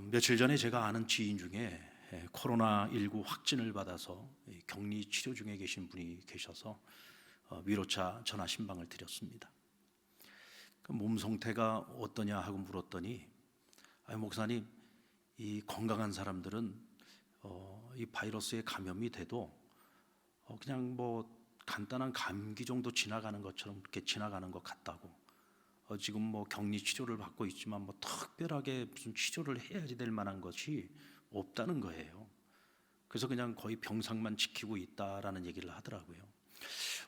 며칠 전에 제가 아는 지인 중에 코로나19 확진을 받아서 격리 치료 중에 계신 분이 계셔서 위로차 전화 신방을 드렸습니다. 몸 상태가 어떠냐 하고 물었더니 목사님, 이 건강한 사람들은 이 바이러스에 감염이 돼도 그냥 뭐 간단한 감기 정도 지나가는 것처럼 그렇게 지나가는 것 같다고, 지금 뭐 격리 치료를 받고 있지만 뭐 특별하게 무슨 치료를 해야지 될 만한 것이 없다는 거예요. 그래서 그냥 거의 병상만 지키고 있다라는 얘기를 하더라고요.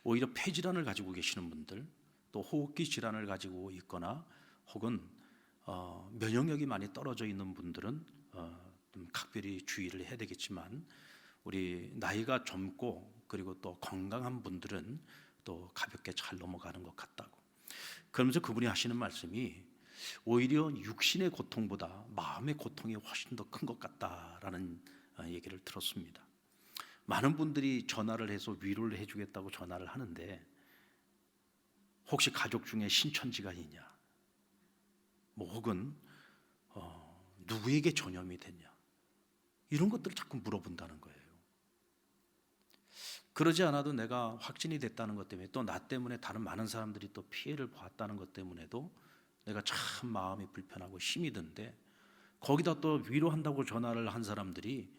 오히려 폐질환을 가지고 계시는 분들, 또 호흡기 질환을 가지고 있거나 혹은 면역력이 많이 떨어져 있는 분들은 좀 각별히 주의를 해야 되겠지만, 우리 나이가 젊고 그리고 또 건강한 분들은 또 가볍게 잘 넘어가는 것 같다고. 그러면서 그분이 하시는 말씀이 오히려 육신의 고통보다 마음의 고통이 훨씬 더 큰 것 같다라는 얘기를 들었습니다. 많은 분들이 전화를 해서 위로를 해주겠다고 전화를 하는데, 혹시 가족 중에 신천지가 있냐, 뭐 혹은 누구에게 전염이 됐냐, 이런 것들을 자꾸 물어본다는 거예요. 그러지 않아도 내가 확진이 됐다는 것 때문에, 또 나 때문에 다른 많은 사람들이 또 피해를 보았다는 것 때문에도 내가 참 마음이 불편하고 힘이 든데, 거기다 또 위로한다고 전화를 한 사람들이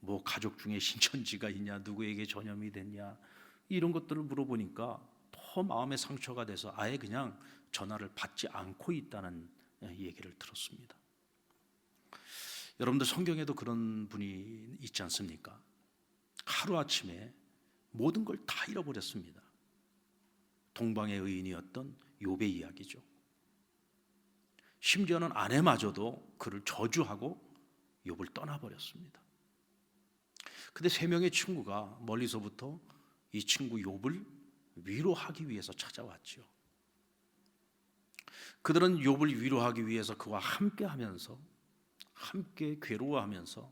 뭐 가족 중에 신천지가 있냐, 누구에게 전염이 됐냐, 이런 것들을 물어보니까 더 마음의 상처가 돼서 아예 그냥 전화를 받지 않고 있다는 얘기를 들었습니다. 여러분들, 성경에도 그런 분이 있지 않습니까? 하루아침에 모든 걸 다 잃어버렸습니다. 동방의 의인이었던 욥의 이야기죠. 심지어는 아내마저도 그를 저주하고 욥을 떠나버렸습니다. 근데 세 명의 친구가 멀리서부터 이 친구 욥을 위로하기 위해서 찾아왔죠. 그들은 욥을 위로하기 위해서 그와 함께하면서, 함께 괴로워하면서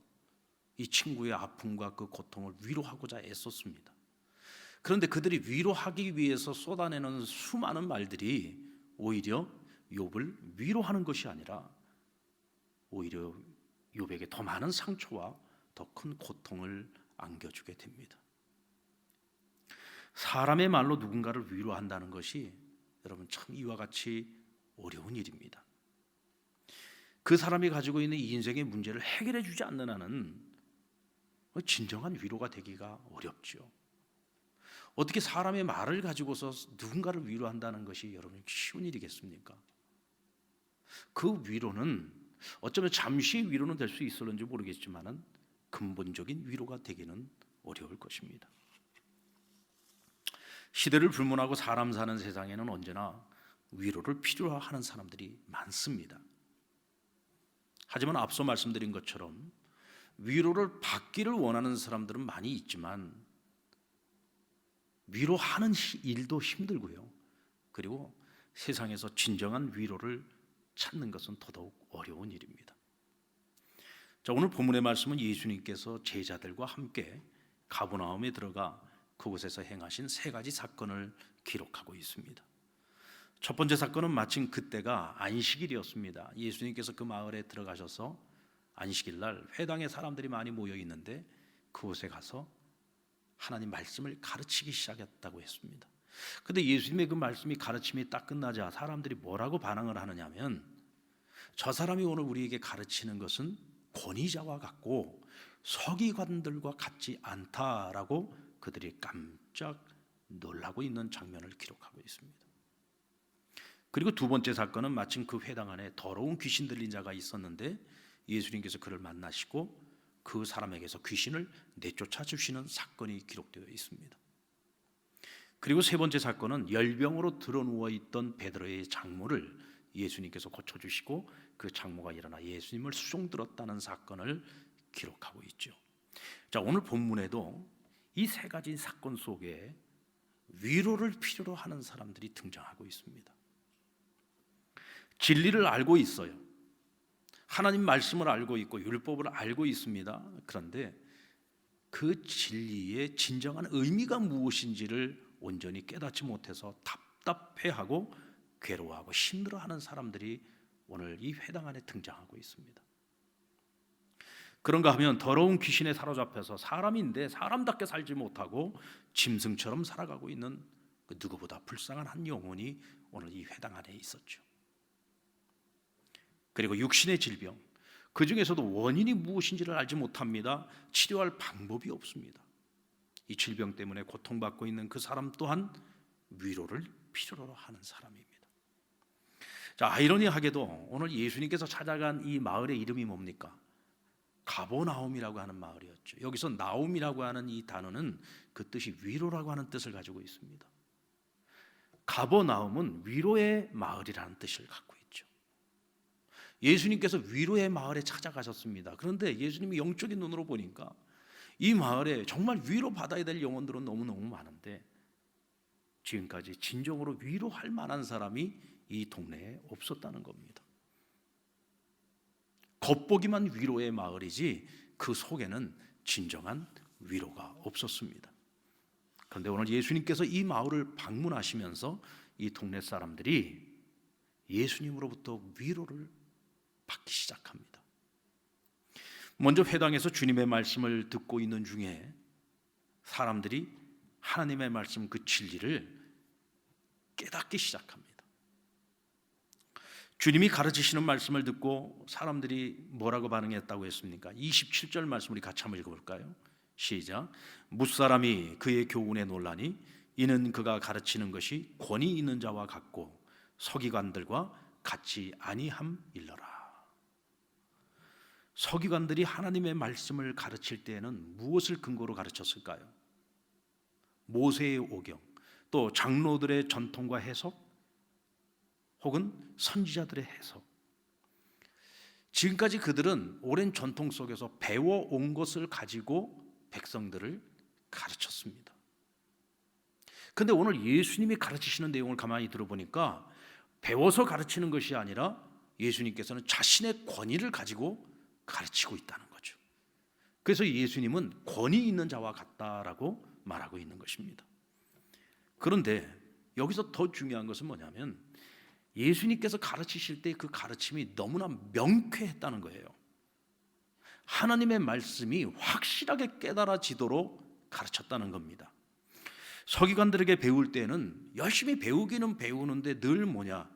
이 친구의 아픔과 그 고통을 위로하고자 애썼습니다. 그런데 그들이 위로하기 위해서 쏟아내는 수많은 말들이 오히려 욥을 위로하는 것이 아니라 오히려 욥에게 더 많은 상처와 더 큰 고통을 안겨주게 됩니다. 사람의 말로 누군가를 위로한다는 것이 여러분 참 이와 같이 어려운 일입니다. 그 사람이 가지고 있는 이 인생의 문제를 해결해 주지 않는 한은 진정한 위로가 되기가 어렵죠. 어떻게 사람의 말을 가지고서 누군가를 위로한다는 것이 여러분 쉬운 일이겠습니까? 그 위로는 어쩌면 잠시의 위로는 될 수 있을는지 모르겠지만 근본적인 위로가 되기는 어려울 것입니다. 시대를 불문하고 사람 사는 세상에는 언제나 위로를 필요로 하는 사람들이 많습니다. 하지만 앞서 말씀드린 것처럼 위로를 받기를 원하는 사람들은 많이 있지만 위로하는 일도 힘들고요. 그리고 세상에서 진정한 위로를 찾는 것은 더더욱 어려운 일입니다. 자, 오늘 본문의 말씀은 예수님께서 제자들과 함께 가버나움에 들어가 그곳에서 행하신 세 가지 사건을 기록하고 있습니다. 첫 번째 사건은 마침 그때가 안식일이었습니다. 예수님께서 그 마을에 들어가셔서 안식일 날 회당에 사람들이 많이 모여 있는데 그곳에 가서 하나님 말씀을 가르치기 시작했다고 했습니다. 그런데 예수님의 그 말씀이 가르침이 딱 끝나자 사람들이 뭐라고 반응을 하느냐면, 저 사람이 오늘 우리에게 가르치는 것은 권위자와 같고 서기관들과 같지 않다라고 그들이 깜짝 놀라고 있는 장면을 기록하고 있습니다. 그리고 두 번째 사건은 마침 그 회당 안에 더러운 귀신 들린 자가 있었는데 예수님께서 그를 만나시고 그 사람에게서 귀신을 내쫓아 주시는 사건이 기록되어 있습니다. 그리고 세 번째 사건은 열병으로 드러누워 있던 베드로의 장모를 예수님께서 고쳐주시고 그 장모가 일어나 예수님을 수종들었다는 사건을 기록하고 있죠. 자, 오늘 본문에도 이 세 가지 사건 속에 위로를 필요로 하는 사람들이 등장하고 있습니다. 진리를 알고 있어요. 하나님 말씀을 알고 있고 율법을 알고 있습니다. 그런데 그 진리의 진정한 의미가 무엇인지를 온전히 깨닫지 못해서 답답해하고 괴로워하고 힘들어하는 사람들이 오늘 이 회당 안에 등장하고 있습니다. 그런가 하면 더러운 귀신에 사로잡혀서 사람인데 사람답게 살지 못하고 짐승처럼 살아가고 있는 그 누구보다 불쌍한 한 영혼이 오늘 이 회당 안에 있었죠. 그리고 육신의 질병, 그 중에서도 원인이 무엇인지를 알지 못합니다. 치료할 방법이 없습니다. 이 질병 때문에 고통받고 있는 그 사람 또한 위로를 필요로 하는 사람입니다. 자, 아이러니하게도 오늘 예수님께서 찾아간 이 마을의 이름이 뭡니까? 가버나움이라고 하는 마을이었죠. 여기서 나움이라고 하는 이 단어는 그 뜻이 위로라고 하는 뜻을 가지고 있습니다. 가버나움은 위로의 마을이라는 뜻을 갖고 있죠. 예수님께서 위로의 마을에 찾아가셨습니다. 그런데 예수님이 영적인 눈으로 보니까 이 마을에 정말 위로받아야 될 영혼들은 너무너무 많은데 지금까지 진정으로 위로할 만한 사람이 이 동네에 없었다는 겁니다. 겉보기만 위로의 마을이지 그 속에는 진정한 위로가 없었습니다. 그런데 오늘 예수님께서 이 마을을 방문하시면서 이 동네 사람들이 예수님으로부터 위로를 받기 시작합니다. 먼저 회당에서 주님의 말씀을 듣고 있는 중에 사람들이 하나님의 말씀 그 진리를 깨닫기 시작합니다. 주님이 가르치시는 말씀을 듣고 사람들이 뭐라고 반응했다고 했습니까? 27절 말씀 우리 같이 한번 읽어볼까요? 시작. 무사람이 그의 교훈에 놀라니 이는 그가 가르치는 것이 권위 있는 자와 같고 서기관들과 같지 아니함일러라. 서기관들이 하나님의 말씀을 가르칠 때에는 무엇을 근거로 가르쳤을까요? 모세의 오경, 또 장로들의 전통과 해석, 혹은 선지자들의 해석. 지금까지 그들은 오랜 전통 속에서 배워온 것을 가지고 백성들을 가르쳤습니다. 그런데 오늘 예수님이 가르치시는 내용을 가만히 들어보니까 배워서 가르치는 것이 아니라 예수님께서는 자신의 권위를 가지고 가르치고 있다는 거죠. 그래서 예수님은 권위 있는 자와 같다라고 말하고 있는 것입니다. 그런데 여기서 더 중요한 것은 뭐냐면 예수님께서 가르치실 때 그 가르침이 너무나 명쾌했다는 거예요. 하나님의 말씀이 확실하게 깨달아지도록 가르쳤다는 겁니다. 서기관들에게 배울 때는 열심히 배우기는 배우는데 늘 뭐냐,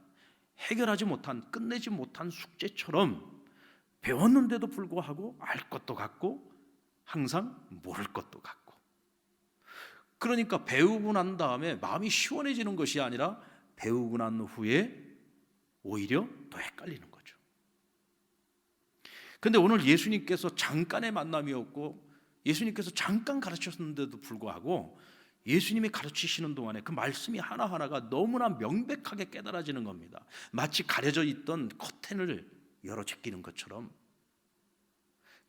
해결하지 못한, 끝내지 못한 숙제처럼 배웠는데도 불구하고 알 것도 같고 항상 모를 것도 같고, 그러니까 배우고 난 다음에 마음이 시원해지는 것이 아니라 배우고 난 후에 오히려 더 헷갈리는 거죠. 그런데 오늘 예수님께서 잠깐의 만남이었고 예수님께서 잠깐 가르쳤는데도 불구하고 예수님이 가르치시는 동안에 그 말씀이 하나하나가 너무나 명백하게 깨달아지는 겁니다. 마치 가려져 있던 커튼을 열어 제끼는 것처럼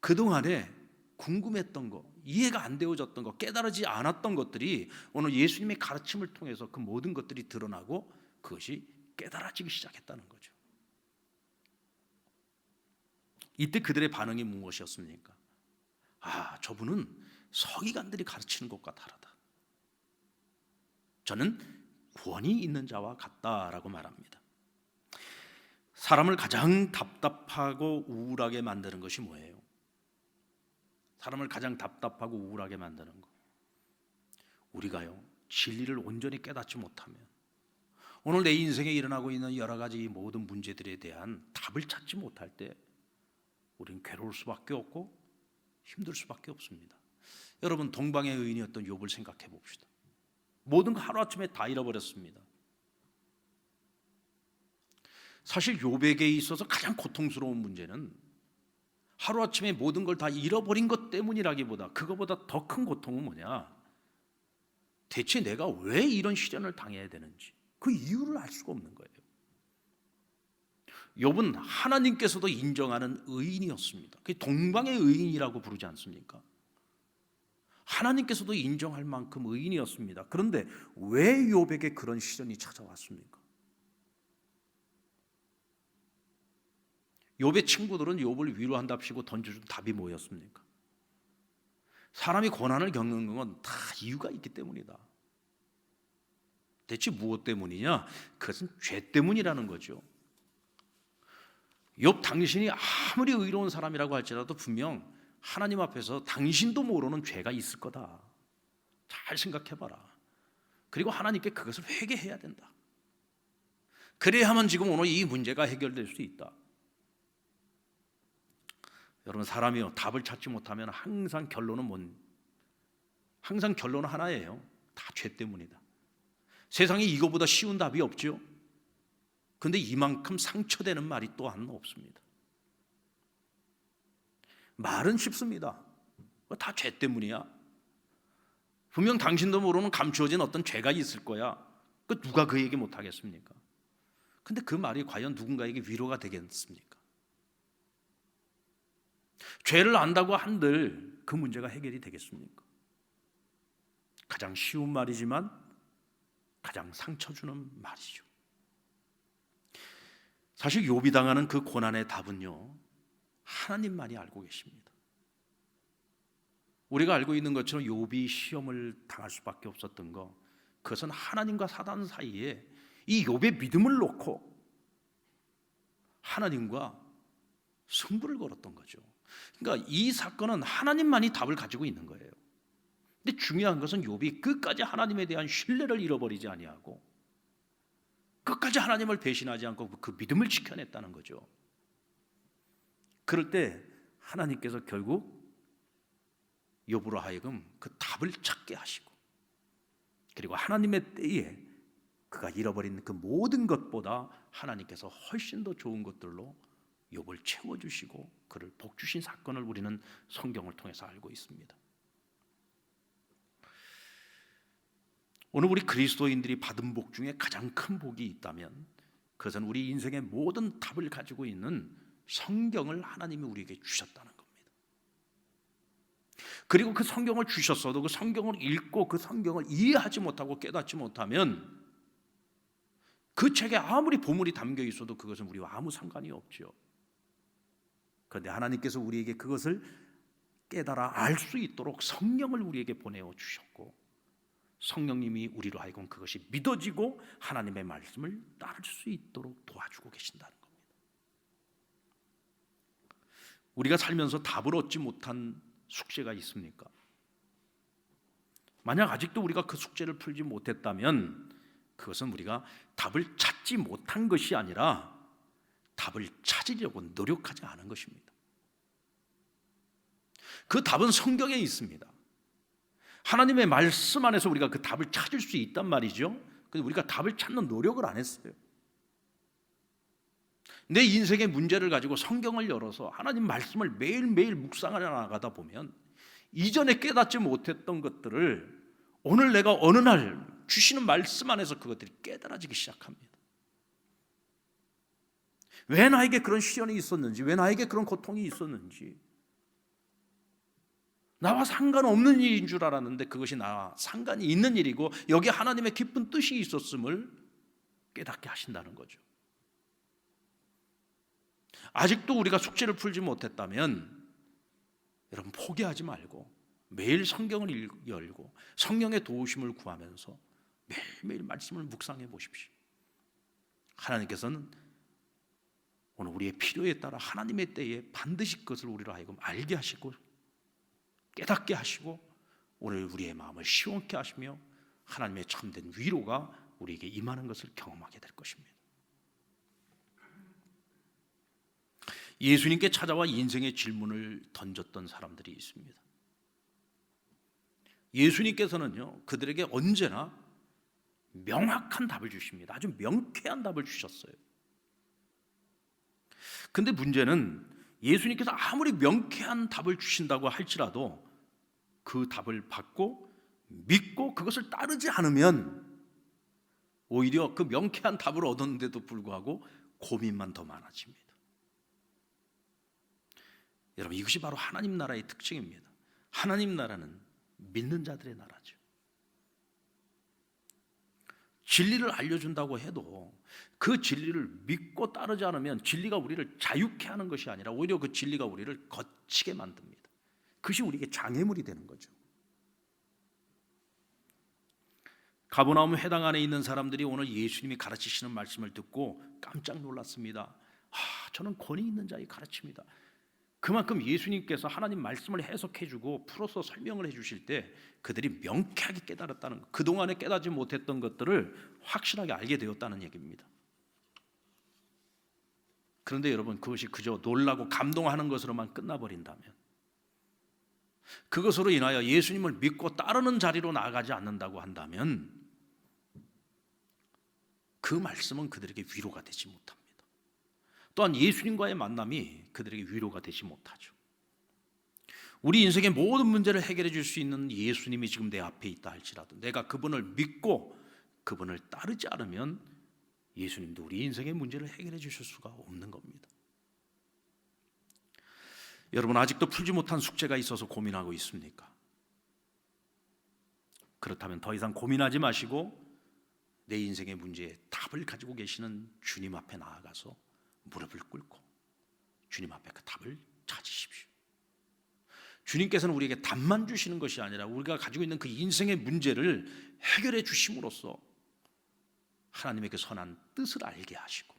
그동안에 궁금했던 거, 이해가 안 되어졌던 거, 깨달아지지 않았던 것들이 오늘 예수님의 가르침을 통해서 그 모든 것들이 드러나고 그것이 깨달아지기 시작했다는 거죠. 이때 그들의 반응이 무엇이었습니까? 아, 저분은 서기관들이 가르치는 것과 다르다. 저는 권위 있는 자와 같다라고 말합니다. 사람을 가장 답답하고 우울하게 만드는 것이 뭐예요? 사람을 가장 답답하고 우울하게 만드는 것, 우리가요 진리를 온전히 깨닫지 못하면 오늘 내 인생에 일어나고 있는 여러 가지 모든 문제들에 대한 답을 찾지 못할 때 우리는 괴로울 수밖에 없고 힘들 수밖에 없습니다. 여러분, 동방의 의인이었던 욥을 생각해 봅시다. 모든 거 하루아침에 다 잃어버렸습니다. 사실 욥에게 있어서 가장 고통스러운 문제는 하루아침에 모든 걸 다 잃어버린 것 때문이라기보다 그거보다 더 큰 고통은 뭐냐? 대체 내가 왜 이런 시련을 당해야 되는지 그 이유를 알 수가 없는 거예요. 욥은 하나님께서도 인정하는 의인이었습니다. 그게 동방의 의인이라고 부르지 않습니까? 하나님께서도 인정할 만큼 의인이었습니다. 그런데 왜 욥에게 그런 시련이 찾아왔습니까? 욥의 친구들은 욥을 위로한답시고 던져준 답이 뭐였습니까? 사람이 고난을 겪는 건 다 이유가 있기 때문이다. 대체 무엇 때문이냐? 그것은 죄 때문이라는 거죠. 욥 당신이 아무리 의로운 사람이라고 할지라도 분명 하나님 앞에서 당신도 모르는 죄가 있을 거다. 잘 생각해봐라. 그리고 하나님께 그것을 회개해야 된다. 그래야만 지금 오늘 이 문제가 해결될 수 있다. 여러분, 사람이요, 답을 찾지 못하면 항상 결론은 하나예요. 다 죄 때문이다. 세상에 이거보다 쉬운 답이 없죠. 근데 이만큼 상처되는 말이 또한 없습니다. 말은 쉽습니다. 다 죄 때문이야. 분명 당신도 모르는 감추어진 어떤 죄가 있을 거야. 누가 그 얘기 못 하겠습니까? 근데 그 말이 과연 누군가에게 위로가 되겠습니까? 죄를 안다고 한들 그 문제가 해결이 되겠습니까? 가장 쉬운 말이지만 가장 상처 주는 말이죠. 사실 욥이 당하는 그 고난의 답은요, 하나님만이 알고 계십니다. 우리가 알고 있는 것처럼 욥이 시험을 당할 수밖에 없었던 거, 그것은 하나님과 사단 사이에 이 욥의 믿음을 놓고 하나님과 승부를 걸었던 거죠. 그러니까 이 사건은 하나님만이 답을 가지고 있는 거예요. 근데 중요한 것은 욥이 끝까지 하나님에 대한 신뢰를 잃어버리지 아니하고 끝까지 하나님을 배신하지 않고 그 믿음을 지켜냈다는 거죠. 그럴 때 하나님께서 결국 욥으로 하여금 그 답을 찾게 하시고, 그리고 하나님의 때에 그가 잃어버린 그 모든 것보다 하나님께서 훨씬 더 좋은 것들로 욥을 채워주시고 그를 복주신 사건을 우리는 성경을 통해서 알고 있습니다. 오늘 우리 그리스도인들이 받은 복 중에 가장 큰 복이 있다면 그것은 우리 인생의 모든 답을 가지고 있는 성경을 하나님이 우리에게 주셨다는 겁니다. 그리고 그 성경을 주셨어도 그 성경을 읽고 그 성경을 이해하지 못하고 깨닫지 못하면 그 책에 아무리 보물이 담겨 있어도 그것은 우리와 아무 상관이 없죠. 그런데 하나님께서 우리에게 그것을 깨달아 알 수 있도록 성령을 우리에게 보내어 주셨고, 성령님이 우리로 하여금 그것이 믿어지고 하나님의 말씀을 따를 수 있도록 도와주고 계신다는 겁니다. 우리가 살면서 답을 얻지 못한 숙제가 있습니까? 만약 아직도 우리가 그 숙제를 풀지 못했다면 그것은 우리가 답을 찾지 못한 것이 아니라 답을 찾으려고 노력하지 않은 것입니다. 그 답은 성경에 있습니다. 하나님의 말씀 안에서 우리가 그 답을 찾을 수 있단 말이죠. 근데 우리가 답을 찾는 노력을 안 했어요. 내 인생의 문제를 가지고 성경을 열어서 하나님 말씀을 매일매일 묵상하려 나가다 보면 이전에 깨닫지 못했던 것들을 오늘 내가 어느 날 주시는 말씀 안에서 그것들이 깨달아지기 시작합니다. 왜 나에게 그런 시련이 있었는지, 왜 나에게 그런 고통이 있었는지, 나와 상관없는 일인 줄 알았는데 그것이 나와 상관이 있는 일이고 여기에 하나님의 깊은 뜻이 있었음을 깨닫게 하신다는 거죠. 아직도 우리가 숙제를 풀지 못했다면 여러분, 포기하지 말고 매일 성경을 열고 성령의 도우심을 구하면서 매일매일 말씀을 묵상해 보십시오. 하나님께서는 오늘 우리의 필요에 따라 하나님의 때에 반드시 그것을 우리로 하여금 알게 하시고 깨닫게 하시고 오늘 우리의 마음을 시원케 하시며 하나님의 참된 위로가 우리에게 임하는 것을 경험하게 될 것입니다. 예수님께 찾아와 인생의 질문을 던졌던 사람들이 있습니다. 예수님께서는요, 그들에게 언제나 명확한 답을 주십니다. 아주 명쾌한 답을 주셨어요. 근데 문제는 예수님께서 아무리 명쾌한 답을 주신다고 할지라도 그 답을 받고 믿고 그것을 따르지 않으면 오히려 그 명쾌한 답을 얻었는데도 불구하고 고민만 더 많아집니다. 여러분, 이것이 바로 하나님 나라의 특징입니다. 하나님 나라는 믿는 자들의 나라죠. 진리를 알려준다고 해도 그 진리를 믿고 따르지 않으면 진리가 우리를 자유케 하는 것이 아니라 오히려 그 진리가 우리를 거치게 만듭니다. 그것이 우리에게 장애물이 되는 거죠. 가버나움 회당 안에 있는 사람들이 오늘 예수님이 가르치시는 말씀을 듣고 깜짝 놀랐습니다. 저는 권위 있는 자의 가르침이다. 그만큼 예수님께서 하나님 말씀을 해석해주고 풀어서 설명을 해주실 때 그들이 명쾌하게 깨달았다는 것, 그동안에 깨닫지 못했던 것들을 확실하게 알게 되었다는 얘기입니다. 그런데 여러분, 그것이 그저 놀라고 감동하는 것으로만 끝나버린다면, 그것으로 인하여 예수님을 믿고 따르는 자리로 나아가지 않는다고 한다면 그 말씀은 그들에게 위로가 되지 못합니다. 또한 예수님과의 만남이 그들에게 위로가 되지 못하죠. 우리 인생의 모든 문제를 해결해 줄 수 있는 예수님이 지금 내 앞에 있다 할지라도 내가 그분을 믿고 그분을 따르지 않으면 예수님도 우리 인생의 문제를 해결해 주실 수가 없는 겁니다. 여러분, 아직도 풀지 못한 숙제가 있어서 고민하고 있습니까? 그렇다면 더 이상 고민하지 마시고 내 인생의 문제에 답을 가지고 계시는 주님 앞에 나아가서 무릎을 꿇고 주님 앞에 그 답을 찾으십시오. 주님께서는 우리에게 답만 주시는 것이 아니라 우리가 가지고 있는 그 인생의 문제를 해결해 주심으로써 하나님의 그 선한 뜻을 알게 하시고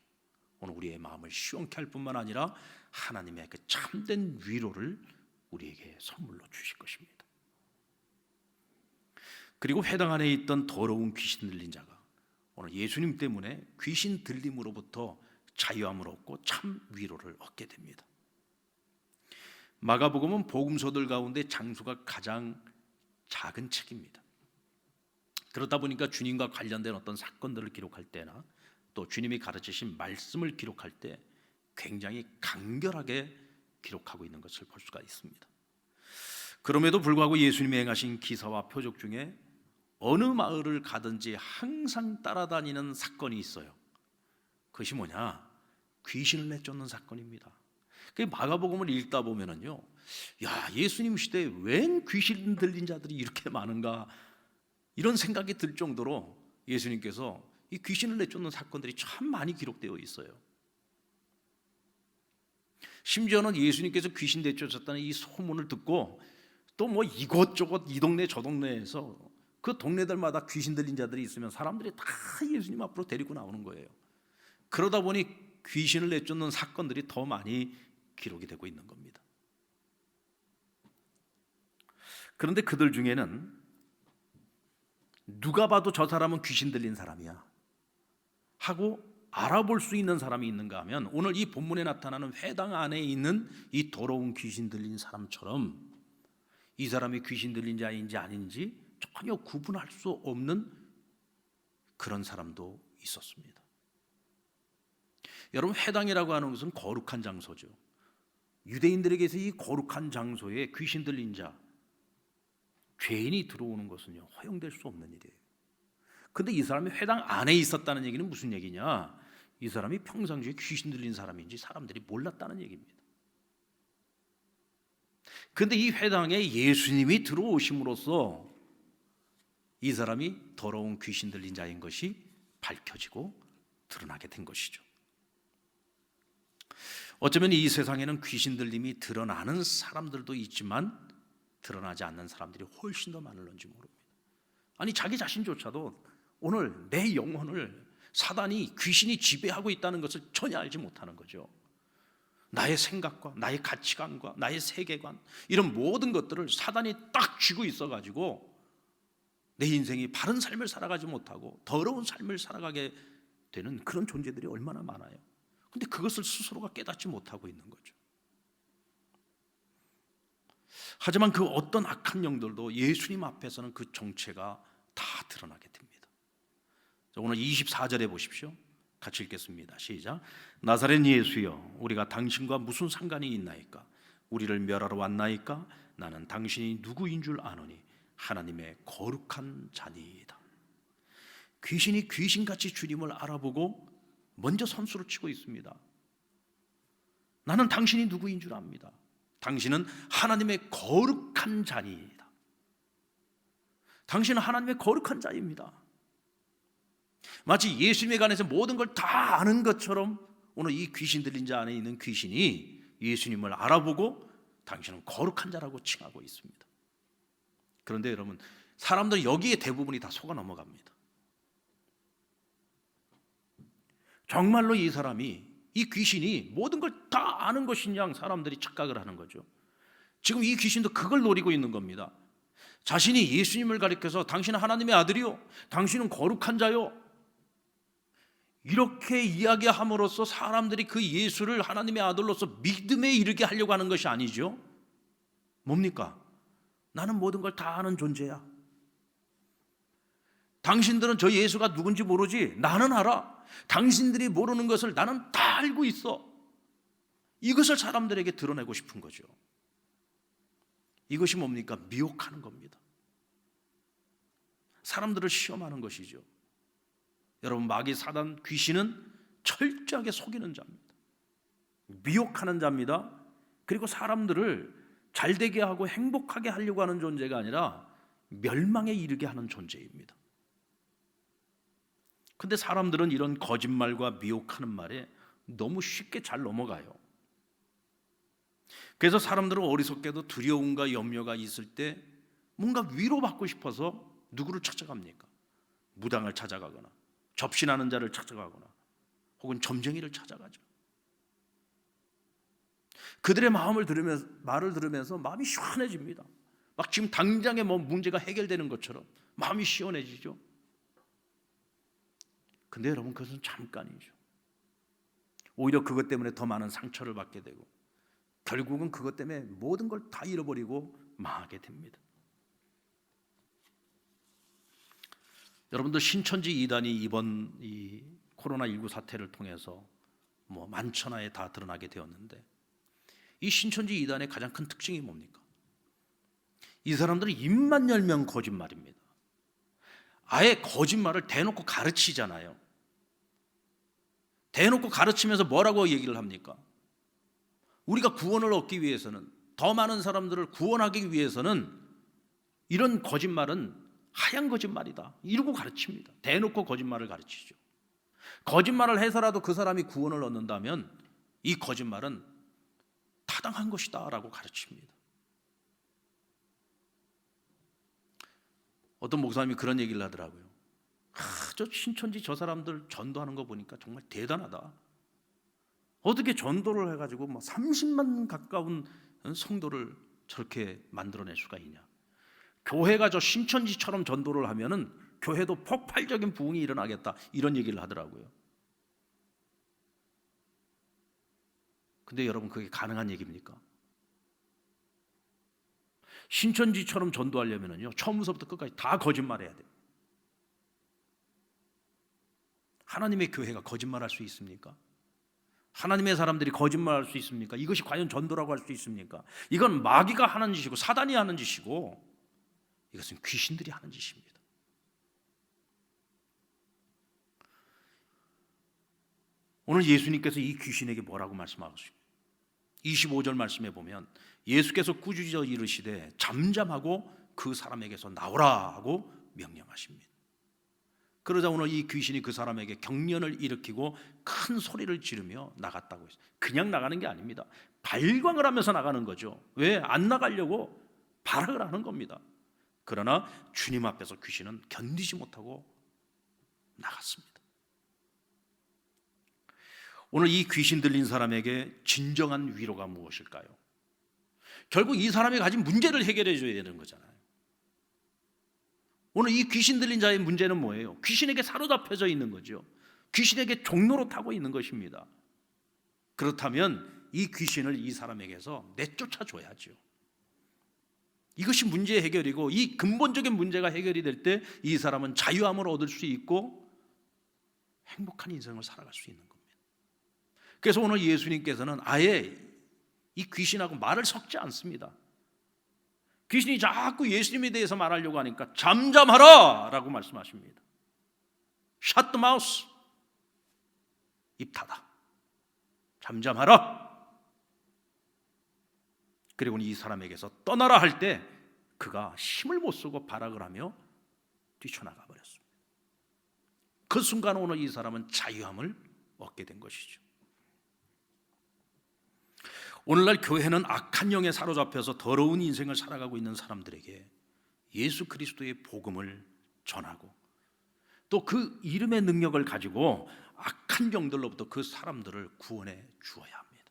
오늘 우리의 마음을 시원케 할 뿐만 아니라 하나님의 그 참된 위로를 우리에게 선물로 주실 것입니다. 그리고 회당 안에 있던 더러운 귀신 들린 자가 오늘 예수님 때문에 귀신 들림으로부터 자유함을 얻고 참 위로를 얻게 됩니다. 마가복음은 복음서들 가운데 장수가 가장 작은 책입니다. 그렇다 보니까 주님과 관련된 어떤 사건들을 기록할 때나 또 주님이 가르치신 말씀을 기록할 때 굉장히 간결하게 기록하고 있는 것을 볼 수가 있습니다. 그럼에도 불구하고 예수님이 행하신 기사와 표적 중에 어느 마을을 가든지 항상 따라다니는 사건이 있어요. 그것이 뭐냐? 귀신을 내쫓는 사건입니다. 마가복음을 읽다 보면은요, 야, 예수님 시대에 웬 귀신 들린 자들이 이렇게 많은가 이런 생각이 들 정도로 예수님께서 이 귀신을 내쫓는 사건들이 참 많이 기록되어 있어요. 심지어는 예수님께서 귀신 내쫓았다는 이 소문을 듣고 또 뭐 이곳저곳 이 동네 저 동네에서 그 동네들마다 귀신 들린 자들이 있으면 사람들이 다 예수님 앞으로 데리고 나오는 거예요. 그러다 보니 귀신을 내쫓는 사건들이 더 많이 기록이 되고 있는 겁니다. 그런데 그들 중에는 누가 봐도 저 사람은 귀신 들린 사람이야 하고 알아볼 수 있는 사람이 있는가 하면 오늘 이 본문에 나타나는 회당 안에 있는 이 더러운 귀신 들린 사람처럼 이 사람이 귀신 들린 자인지 아닌지 전혀 구분할 수 없는 그런 사람도 있었습니다. 여러분, 회당이라고 하는 것은 거룩한 장소죠. 유대인들에게서 이 거룩한 장소에 귀신 들린 자, 죄인이 들어오는 것은요 허용될 수 없는 일이에요. 그런데 이 사람이 회당 안에 있었다는 얘기는 무슨 얘기냐? 이 사람이 평상시에 귀신 들린 사람인지 사람들이 몰랐다는 얘기입니다. 그런데 이 회당에 예수님이 들어오심으로써 이 사람이 더러운 귀신 들린 자인 것이 밝혀지고 드러나게 된 것이죠. 어쩌면 이 세상에는 귀신 들림이 드러나는 사람들도 있지만 드러나지 않는 사람들이 훨씬 더 많을런지 모릅니다. 아니, 자기 자신조차도 오늘 내 영혼을 사단이, 귀신이 지배하고 있다는 것을 전혀 알지 못하는 거죠. 나의 생각과 나의 가치관과 나의 세계관, 이런 모든 것들을 사단이 딱 쥐고 있어가지고 내 인생이 바른 삶을 살아가지 못하고 더러운 삶을 살아가게 되는 그런 존재들이 얼마나 많아요. 근데 그것을 스스로가 깨닫지 못하고 있는 거죠. 하지만 그 어떤 악한 영들도 예수님 앞에서는 그 정체가 다 드러나게 됩니다. 오늘 24절에 보십시오. 같이 읽겠습니다. 시작. 나사렛 예수여, 우리가 당신과 무슨 상관이 있나이까? 우리를 멸하러 왔나이까? 나는 당신이 누구인 줄 아노니 하나님의 거룩한 자니이다. 귀신이 귀신같이 주님을 알아보고 먼저 선수를 치고 있습니다. 나는 당신이 누구인 줄 압니다. 당신은 하나님의 거룩한 자니이다. 당신은 하나님의 거룩한 자입니다. 마치 예수님에 관해서 모든 걸 다 아는 것처럼 오늘 이 귀신 들린 자 안에 있는 귀신이 예수님을 알아보고 당신은 거룩한 자라고 칭하고 있습니다. 그런데 여러분, 사람들은 여기에 대부분이 다 속아 넘어갑니다. 정말로 이 사람이 이 귀신이 모든 걸 다 아는 것인 양 사람들이 착각을 하는 거죠. 지금 이 귀신도 그걸 노리고 있는 겁니다. 자신이 예수님을 가리켜서 당신은 하나님의 아들이요, 당신은 거룩한 자요, 이렇게 이야기함으로써 사람들이 그 예수를 하나님의 아들로서 믿음에 이르게 하려고 하는 것이 아니죠. 뭡니까? 나는 모든 걸 다 아는 존재야. 당신들은 저 예수가 누군지 모르지 나는 알아. 당신들이 모르는 것을 나는 다 알고 있어. 이것을 사람들에게 드러내고 싶은 거죠. 이것이 뭡니까? 미혹하는 겁니다. 사람들을 시험하는 것이죠. 여러분, 마귀 사단 귀신은 철저하게 속이는 자입니다. 미혹하는 자입니다. 그리고 사람들을 잘되게 하고 행복하게 하려고 하는 존재가 아니라 멸망에 이르게 하는 존재입니다. 근데 사람들은 이런 거짓말과 미혹하는 말에 너무 쉽게 잘 넘어가요. 그래서 사람들은 어리석게도 두려움과 염려가 있을 때 뭔가 위로받고 싶어서 누구를 찾아갑니까? 무당을 찾아가거나 접신하는 자를 찾아가거나 혹은 점쟁이를 찾아가죠. 그들의 말을 들으면서 마음이 시원해집니다. 막 지금 당장에 뭐 문제가 해결되는 것처럼 마음이 시원해지죠. 근데 여러분, 그것은 잠깐이죠. 오히려 그것 때문에 더 많은 상처를 받게 되고 결국은 그것 때문에 모든 걸 다 잃어버리고 망하게 됩니다. 여러분들, 신천지 이단이 이번 이 코로나19 사태를 통해서 뭐 만천하에 다 드러나게 되었는데, 이 신천지 이단의 가장 큰 특징이 뭡니까? 이 사람들은 입만 열면 거짓말입니다. 아예 거짓말을 대놓고 가르치잖아요. 대놓고 가르치면서 뭐라고 얘기를 합니까? 우리가 구원을 얻기 위해서는, 더 많은 사람들을 구원하기 위해서는 이런 거짓말은 하얀 거짓말이다, 이러고 가르칩니다. 대놓고 거짓말을 가르치죠. 거짓말을 해서라도 그 사람이 구원을 얻는다면 이 거짓말은 타당한 것이다 라고 가르칩니다. 어떤 목사님이 그런 얘기를 하더라고요. 저 신천지 저 사람들 전도하는 거 보니까 정말 대단하다. 어떻게 전도를 해가지고 뭐 30만 가까운 성도를 저렇게 만들어낼 수가 있냐. 교회가 저 신천지처럼 전도를 하면은 교회도 폭발적인 부흥이 일어나겠다, 이런 얘기를 하더라고요. 근데 여러분, 그게 가능한 얘기입니까? 신천지처럼 전도하려면요, 처음부터 끝까지 다 거짓말해야 돼요. 하나님의 교회가 거짓말할 수 있습니까? 하나님의 사람들이 거짓말할 수 있습니까? 이것이 과연 전도라고 할 수 있습니까? 이건 마귀가 하는 짓이고 사단이 하는 짓이고, 이것은 귀신들이 하는 짓입니다. 오늘 예수님께서 이 귀신에게 뭐라고 말씀하십니까? 25절 말씀에 보면 예수께서 꾸짖어 이르시되 잠잠하고 그 사람에게서 나오라 하고 명령하십니다. 그러자 오늘 이 귀신이 그 사람에게 경련을 일으키고 큰 소리를 지르며 나갔다고 했어요. 그냥 나가는 게 아닙니다. 발광을 하면서 나가는 거죠. 왜? 안 나가려고 발악을 하는 겁니다. 그러나 주님 앞에서 귀신은 견디지 못하고 나갔습니다. 오늘 이 귀신 들린 사람에게 진정한 위로가 무엇일까요? 결국 이 사람이 가진 문제를 해결해 줘야 되는 거잖아요. 오늘 이 귀신 들린 자의 문제는 뭐예요? 귀신에게 사로잡혀져 있는 거죠. 귀신에게 종로로 타고 있는 것입니다. 그렇다면 이 귀신을 이 사람에게서 내쫓아 줘야죠. 이것이 문제의 해결이고, 이 근본적인 문제가 해결이 될 때 이 사람은 자유함을 얻을 수 있고 행복한 인생을 살아갈 수 있는 겁니다. 그래서 오늘 예수님께서는 아예 이 귀신하고 말을 섞지 않습니다. 귀신이 자꾸 예수님에 대해서 말하려고 하니까 잠잠하라 라고 말씀하십니다. Shut the mouth. 입 닫아. 잠잠하라. 그리고 이 사람에게서 떠나라 할 때 그가 힘을 못 쓰고 발악을 하며 뛰쳐나가 버렸습니다. 그 순간 오늘 이 사람은 자유함을 얻게 된 것이죠. 오늘날 교회는 악한 영에 사로잡혀서 더러운 인생을 살아가고 있는 사람들에게 예수 그리스도의 복음을 전하고 또 그 이름의 능력을 가지고 악한 영들로부터 그 사람들을 구원해 주어야 합니다.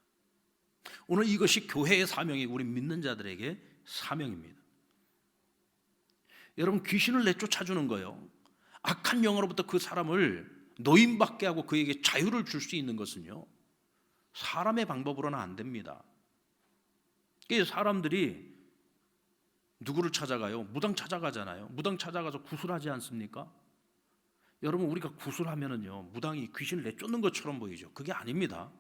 오늘 이것이 교회의 사명이고 우리 믿는 자들에게 사명입니다. 여러분, 귀신을 내쫓아주는 거예요. 악한 영으로부터 그 사람을 노임받게 하고 그에게 자유를 줄 수 있는 것은요, 사람의 방법으로는 안 됩니다. 사람들이 누구를 찾아가요? 무당 찾아가잖아요. 무당 찾아가서 구술하지 않습니까? 여러분, 우리가 구술하면은요, 무당이 귀신을 내쫓는 것처럼 보이죠. 그게 아닙니다.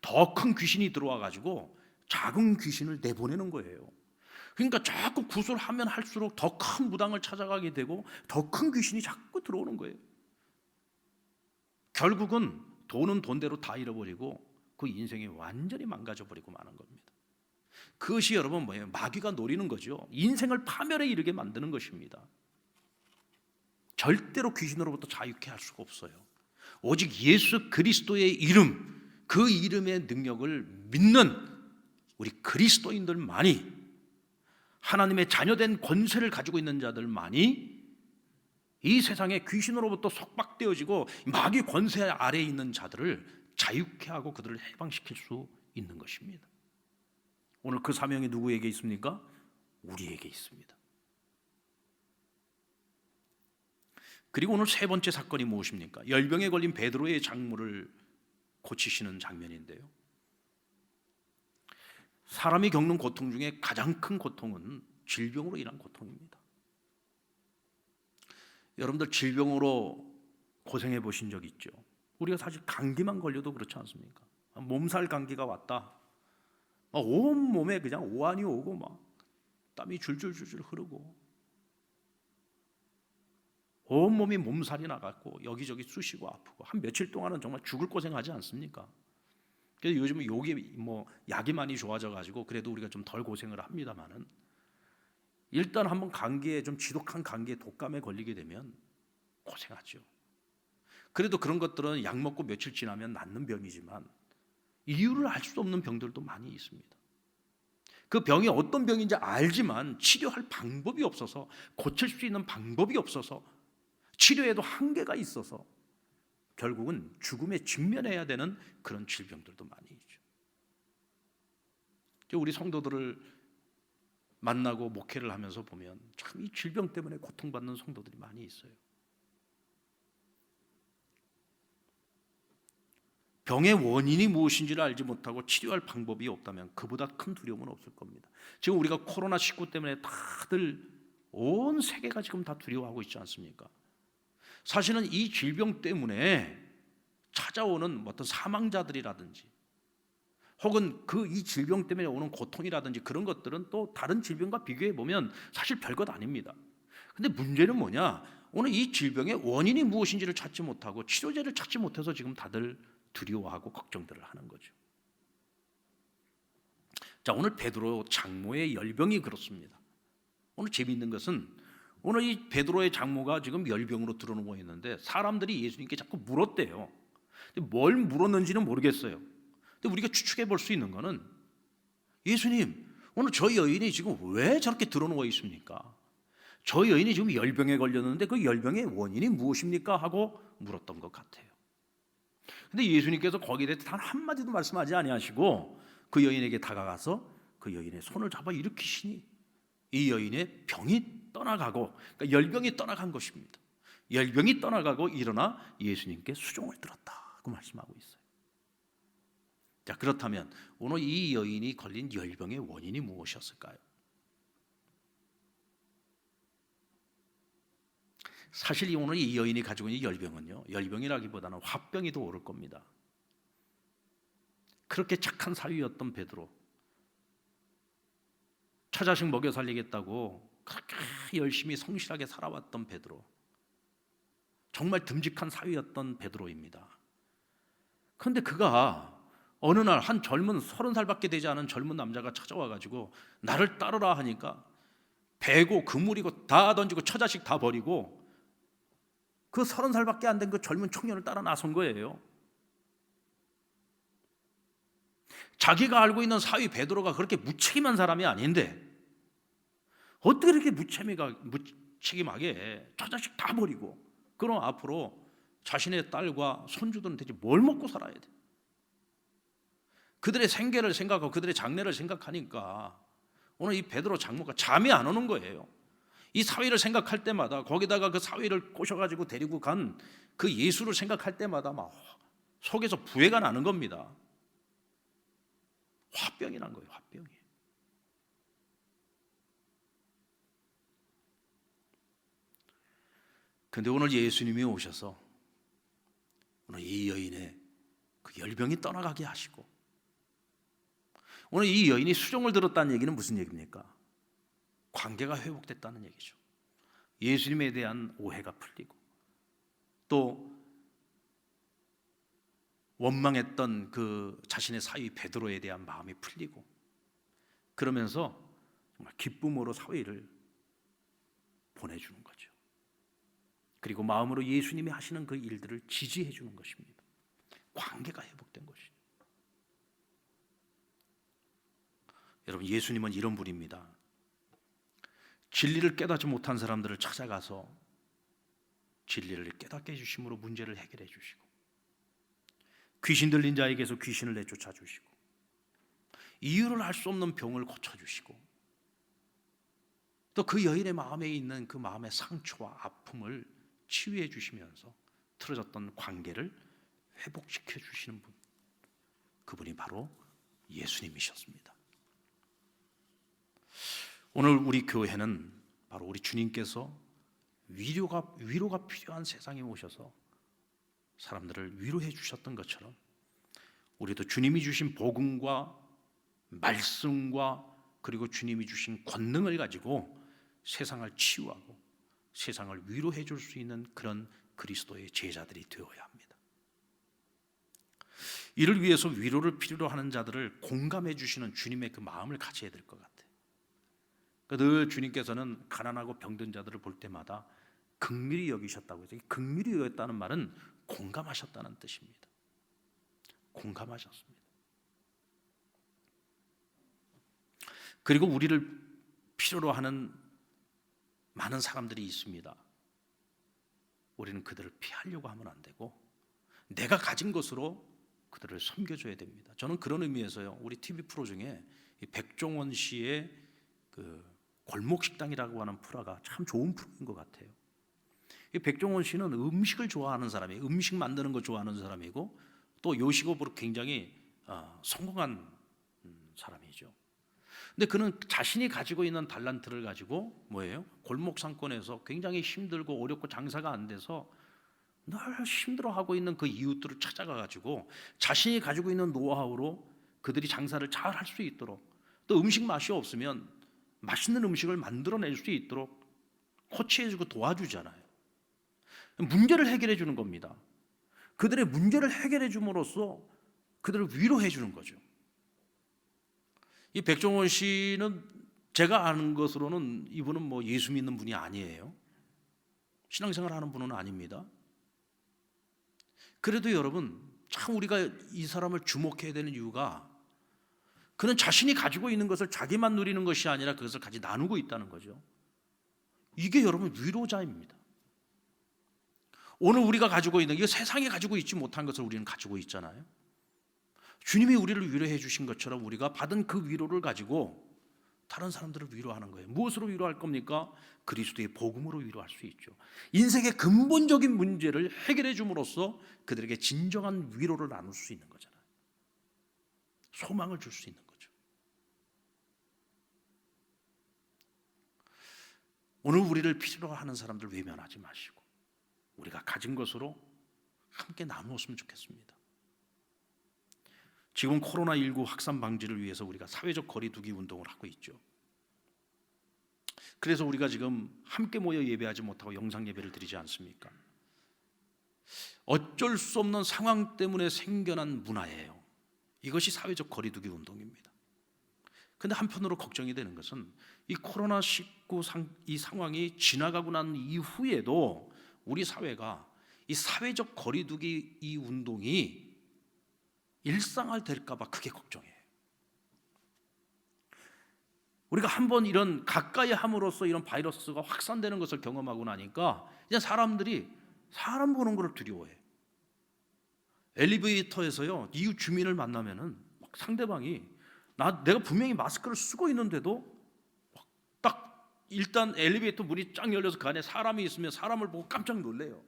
더 큰 귀신이 들어와 가지고 작은 귀신을 내보내는 거예요. 그러니까 자꾸 구술하면 할수록 더 큰 무당을 찾아가게 되고 더 큰 귀신이 자꾸 들어오는 거예요. 결국은 돈은 돈대로 다 잃어버리고 그 인생이 완전히 망가져버리고 마는 겁니다. 그것이 여러분 뭐예요? 마귀가 노리는 거죠. 인생을 파멸에 이르게 만드는 것입니다. 절대로 귀신으로부터 자유케 할 수가 없어요. 오직 예수 그리스도의 이름, 그 이름의 능력을 믿는 우리 그리스도인들만이, 하나님의 자녀된 권세를 가지고 있는 자들만이 이 세상에 귀신으로부터 속박되어지고 마귀 권세 아래에 있는 자들을 자유케 하고 그들을 해방시킬 수 있는 것입니다. 오늘 그 사명이 누구에게 있습니까? 우리에게 있습니다. 그리고 오늘 세 번째 사건이 무엇입니까? 열병에 걸린 베드로의 장모를 고치시는 장면인데요, 사람이 겪는 고통 중에 가장 큰 고통은 질병으로 인한 고통입니다. 여러분들 질병으로 고생해 보신 적 있죠? 우리가 사실 감기만 걸려도 그렇지 않습니까? 몸살 감기가 왔다, 온 몸에 그냥 오한이 오고 막 땀이 줄줄줄줄 흐르고 온 몸이 몸살이 나갔고 여기저기 쑤시고 아프고 한 며칠 동안은 정말 죽을 고생하지 않습니까? 그래서 요즘은 약이 많이 좋아져 가지고 그래도 우리가 좀 덜 고생을 합니다만은, 일단 한번 감기에, 좀 지독한 감기에, 독감에 걸리게 되면 고생하죠. 그래도 그런 것들은 약 먹고 며칠 지나면 낫는 병이지만 이유를 알 수 없는 병들도 많이 있습니다. 그 병이 어떤 병인지 알지만 치료할 방법이 없어서, 고칠 수 있는 방법이 없어서, 치료에도 한계가 있어서 결국은 죽음에 직면해야 되는 그런 질병들도 많이 있죠. 우리 성도들을 만나고 목회를 하면서 보면 참 이 질병 때문에 고통받는 성도들이 많이 있어요. 병의 원인이 무엇인지를 알지 못하고 치료할 방법이 없다면 그보다 큰 두려움은 없을 겁니다. 지금 우리가 코로나19 때문에 다들 온 세계가 지금 다 두려워하고 있지 않습니까? 사실은 이 질병 때문에 찾아오는 어떤 사망자들이라든지 혹은 이 질병 때문에 오는 고통이라든지 그런 것들은 또 다른 질병과 비교해 보면 사실 별것 아닙니다. 근데 문제는 뭐냐? 오늘 이 질병의 원인이 무엇인지를 찾지 못하고 치료제를 찾지 못해서 지금 다들 두려워하고 걱정들을 하는 거죠. 자, 오늘 베드로 장모의 열병이 그렇습니다. 오늘 재미있는 것은 오늘 이 베드로의 장모가 지금 열병으로 들어누워 있는데 사람들이 예수님께 자꾸 물었대요. 뭘 물었는지는 모르겠어요. 근데 우리가 추측해 볼 수 있는 거는, 예수님, 오늘 저 여인이 지금 왜 저렇게 들어누워 있습니까? 저 여인이 지금 열병에 걸렸는데 그 열병의 원인이 무엇입니까? 하고 물었던 것 같아요. 근데 예수님께서 거기에 대해서 단 한마디도 말씀하지 아니하시고 그 여인에게 다가가서 그 여인의 손을 잡아 일으키시니 이 여인의 병이 떠나가고, 그러니까 열병이 떠나간 것입니다. 열병이 떠나가고 일어나 예수님께 수종을 들었다고 말씀하고 있어요. 자, 그렇다면 오늘 이 여인이 걸린 열병의 원인이 무엇이었을까요? 사실 오늘 이 여인이 가지고 있는 열병은요, 열병이라기보다는 화병이 더 오를 겁니다. 그렇게 착한 사위였던 베드로, 처자식 먹여 살리겠다고 그렇게 열심히 성실하게 살아왔던 베드로, 정말 듬직한 사위였던 베드로입니다. 그런데 그가 어느 날 한 젊은 30살밖에 되지 않은 젊은 남자가 찾아와 가지고 나를 따르라 하니까 배고 그물이고 다 던지고 처자식 다 버리고 그 30살밖에 안 된 그 젊은 청년을 따라 나선 거예요. 자기가 알고 있는 사위 베드로가 그렇게 무책임한 사람이 아닌데 어떻게 이렇게 무책임하게 처자식 다 버리고 그럼 앞으로 자신의 딸과 손주들은 대체 뭘 먹고 살아야 돼? 그들의 생계를 생각하고 그들의 장래를 생각하니까 오늘 이 베드로 장모가 잠이 안 오는 거예요. 이 사위를 생각할 때마다, 거기다가 그 사위를 꼬셔가지고 데리고 간 그 예수를 생각할 때마다 막 속에서 부해가 나는 겁니다. 화병이 난 거예요. 화병이. 근데 오늘 예수님이 오셔서 오늘 이 여인의 그 열병이 떠나가게 하시고, 오늘 이 여인이 수종을 들었다는 얘기는 무슨 얘기입니까? 관계가 회복됐다는 얘기죠. 예수님에 대한 오해가 풀리고, 또 원망했던 그 자신의 사위 베드로에 대한 마음이 풀리고, 그러면서 정말 기쁨으로 사위를 보내주는 거죠. 그리고 마음으로 예수님이 하시는 그 일들을 지지해 주는 것입니다. 관계가 회복된 것이죠. 여러분, 예수님은 이런 분입니다. 진리를 깨닫지 못한 사람들을 찾아가서 진리를 깨닫게 해주심으로 문제를 해결해 주시고, 귀신 들린 자에게서 귀신을 내쫓아 주시고, 이유를 알 수 없는 병을 고쳐주시고, 또 그 여인의 마음에 있는 그 마음의 상처와 아픔을 치유해 주시면서 틀어졌던 관계를 회복시켜 주시는 분, 그분이 바로 예수님이셨습니다. 오늘 우리 교회는 바로 우리 주님께서 위로가 필요한 세상에 오셔서 사람들을 위로해 주셨던 것처럼, 우리도 주님이 주신 복음과 말씀과 그리고 주님이 주신 권능을 가지고 세상을 치유하고 세상을 위로해 줄 수 있는 그런 그리스도의 제자들이 되어야 합니다. 이를 위해서 위로를 필요로 하는 자들을 공감해 주시는 주님의 그 마음을 가져야 될 것 같아요. 늘 주님께서는 가난하고 병든 자들을 볼 때마다 긍휼히 여기셨다고 해서, 긍휼히 여겼다는 말은 공감하셨다는 뜻입니다. 공감하셨습니다. 그리고 우리를 필요로 하는 많은 사람들이 있습니다. 우리는 그들을 피하려고 하면 안 되고 내가 가진 것으로 그들을 섬겨줘야 됩니다. 저는 그런 의미에서요, 우리 TV 프로 중에 백종원 씨의 그 골목식당이라고 하는 프로가 참 좋은 프로인 것 같아요. 이 백종원 씨는 음식을 좋아하는 사람이에요. 음식 만드는 거 좋아하는 사람이고, 또 요식업으로 굉장히 성공한 사람이죠. 근데 그는 자신이 가지고 있는 달란트를 가지고 뭐예요? 골목 상권에서 굉장히 힘들고 어렵고 장사가 안 돼서 늘 힘들어하고 있는 그 이웃들을 찾아가 가지고 자신이 가지고 있는 노하우로 그들이 장사를 잘 할 수 있도록, 또 음식 맛이 없으면 맛있는 음식을 만들어낼 수 있도록 코치해주고 도와주잖아요. 문제를 해결해 주는 겁니다. 그들의 문제를 해결해 줌으로써 그들을 위로해 주는 거죠. 이 백종원 씨는 제가 아는 것으로는 이분은 뭐 예수 믿는 분이 아니에요. 신앙생활 하는 분은 아닙니다. 그래도 여러분, 참 우리가 이 사람을 주목해야 되는 이유가, 그는 자신이 가지고 있는 것을 자기만 누리는 것이 아니라 그것을 같이 나누고 있다는 거죠. 이게 여러분 위로자입니다. 오늘 우리가 가지고 있는, 이거 세상에 가지고 있지 못한 것을 우리는 가지고 있잖아요. 주님이 우리를 위로해 주신 것처럼 우리가 받은 그 위로를 가지고 다른 사람들을 위로하는 거예요. 무엇으로 위로할 겁니까? 그리스도의 복음으로 위로할 수 있죠. 인생의 근본적인 문제를 해결해 줌으로써 그들에게 진정한 위로를 나눌 수 있는 거잖아요. 소망을 줄 수 있는 거죠. 오늘 우리를 필요로 하는 사람들 외면하지 마시고 우리가 가진 것으로 함께 나누었으면 좋겠습니다. 지금 코로나19 확산 방지를 위해서 우리가 사회적 거리두기 운동을 하고 있죠. 그래서 우리가 지금 함께 모여 예배하지 못하고 영상 예배를 드리지 않습니까? 어쩔 수 없는 상황 때문에 생겨난 문화예요. 이것이 사회적 거리두기 운동입니다. 그런데 한편으로 걱정이 되는 것은 이 코로나19 이 상황이 지나가고 난 이후에도 우리 사회가 이 사회적 거리두기 이 운동이 일상화 될까 봐 그게 걱정이에요. 우리가 한번 이런 가까이 함으로써 이런 바이러스가 확산되는 것을 경험하고 나니까 이제 사람들이 사람 보는 걸 두려워해. 엘리베이터에서요, 이웃 주민을 만나면은 막 상대방이 내가 분명히 마스크를 쓰고 있는데도 딱 일단 엘리베이터 문이 쫙 열려서 그 안에 사람이 있으면 사람을 보고 깜짝 놀래요.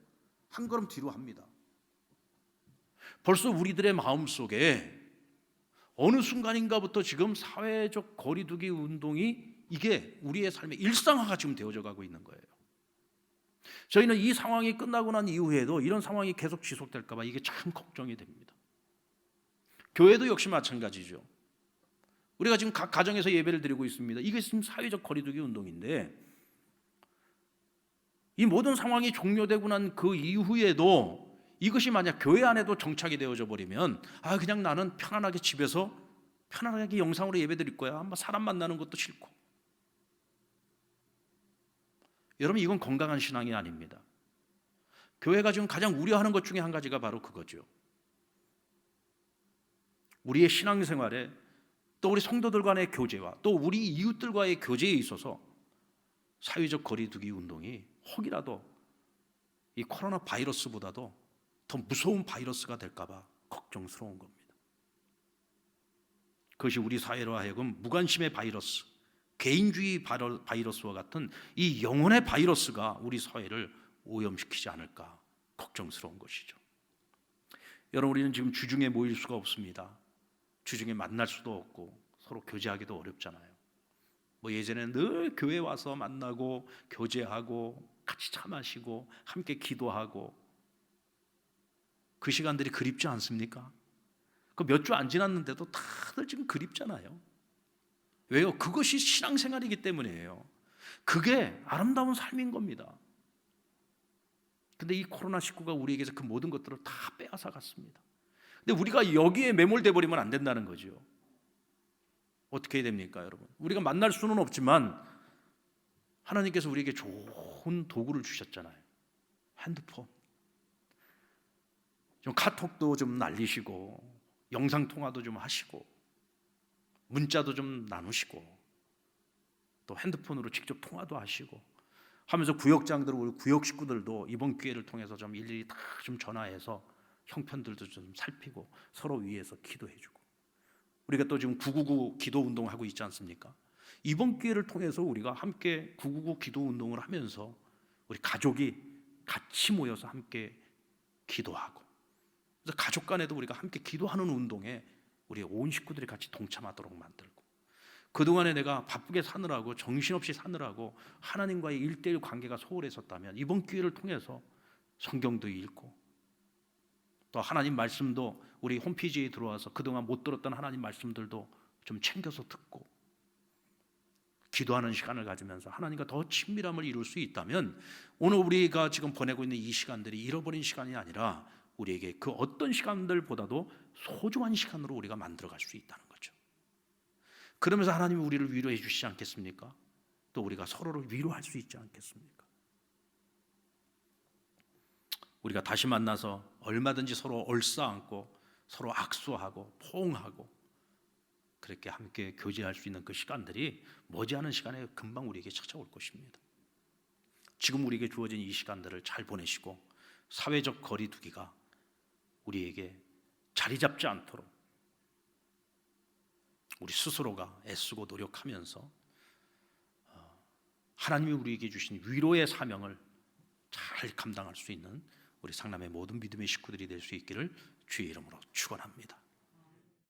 한 걸음 뒤로 합니다. 벌써 우리들의 마음속에 어느 순간인가부터 지금 사회적 거리두기 운동이 이게 우리의 삶의 일상화가 지금 되어져 가고 있는 거예요. 저희는 이 상황이 끝나고 난 이후에도 이런 상황이 계속 지속될까 봐 이게 참 걱정이 됩니다. 교회도 역시 마찬가지죠. 우리가 지금 각 가정에서 예배를 드리고 있습니다. 이게 지금 사회적 거리두기 운동인데, 이 모든 상황이 종료되고 난 그 이후에도 이것이 만약 교회 안에도 정착이 되어져 버리면 그냥 나는 편안하게 집에서 편안하게 영상으로 예배 드릴 거야. 사람 만나는 것도 싫고. 여러분, 이건 건강한 신앙이 아닙니다. 교회가 지금 가장 우려하는 것 중에 한 가지가 바로 그거죠. 우리의 신앙생활에, 또 우리 성도들 간의 교제와 또 우리 이웃들과의 교제에 있어서 사회적 거리두기 운동이 혹이라도 이 코로나 바이러스보다도 더 무서운 바이러스가 될까 봐 걱정스러운 겁니다. 그것이 우리 사회로 하여금 무관심의 바이러스, 개인주의 바이러스와 같은 이 영혼의 바이러스가 우리 사회를 오염시키지 않을까 걱정스러운 것이죠. 여러분, 우리는 지금 주중에 모일 수가 없습니다. 주중에 만날 수도 없고 서로 교제하기도 어렵잖아요. 예전에는 늘 교회 와서 만나고 교제하고 같이 차 마시고 함께 기도하고 그 시간들이 그립지 않습니까? 그 몇 주 안 지났는데도 다들 지금 그립잖아요. 왜요? 그것이 신앙생활이기 때문이에요. 그게 아름다운 삶인 겁니다. 근데 이 코로나19가 우리에게서 그 모든 것들을 다 빼앗아 갔습니다. 근데 우리가 여기에 매몰돼 버리면 안 된다는 거죠. 어떻게 해야 됩니까, 여러분? 우리가 만날 수는 없지만 하나님께서 우리에게 좋은 도구를 주셨잖아요. 핸드폰. 좀 카톡도 좀 날리시고 영상통화도 좀 하시고 문자도 좀 나누시고 또 핸드폰으로 직접 통화도 하시고 하면서 구역장들, 우리 구역 식구들도 이번 기회를 통해서 좀 일일이 다 좀 전화해서 형편들도 좀 살피고 서로 위해서 기도해주고, 우리가 또 지금 999 기도 운동하고 있지 않습니까? 이번 기회를 통해서 우리가 함께 999 기도 운동을 하면서 우리 가족이 같이 모여서 함께 기도하고, 그래서 가족 간에도 우리가 함께 기도하는 운동에 우리 온 식구들이 같이 동참하도록 만들고, 그동안에 내가 바쁘게 사느라고 정신없이 사느라고 하나님과의 1:1 관계가 소홀했었다면 이번 기회를 통해서 성경도 읽고 또 하나님 말씀도 우리 홈페이지에 들어와서 그동안 못 들었던 하나님 말씀들도 좀 챙겨서 듣고 기도하는 시간을 가지면서 하나님과 더 친밀함을 이룰 수 있다면 오늘 우리가 지금 보내고 있는 이 시간들이 잃어버린 시간이 아니라 우리에게 그 어떤 시간들보다도 소중한 시간으로 우리가 만들어갈 수 있다는 거죠. 그러면서 하나님이 우리를 위로해 주시지 않겠습니까? 또 우리가 서로를 위로할 수 있지 않겠습니까? 우리가 다시 만나서 얼마든지 서로 얼싸안고 서로 악수하고 포옹하고 그렇게 함께 교제할 수 있는 그 시간들이 머지않은 시간에 금방 우리에게 찾아올 것입니다. 지금 우리에게 주어진 이 시간들을 잘 보내시고 사회적 거리두기가 우리에게 자리 잡지 않도록 우리 스스로가 애쓰고 노력하면서 하나님이 우리에게 주신 위로의 사명을 잘 감당할 수 있는 우리 상남의 모든 믿음의 식구들이 될 수 있기를 주의 이름으로 축원합니다.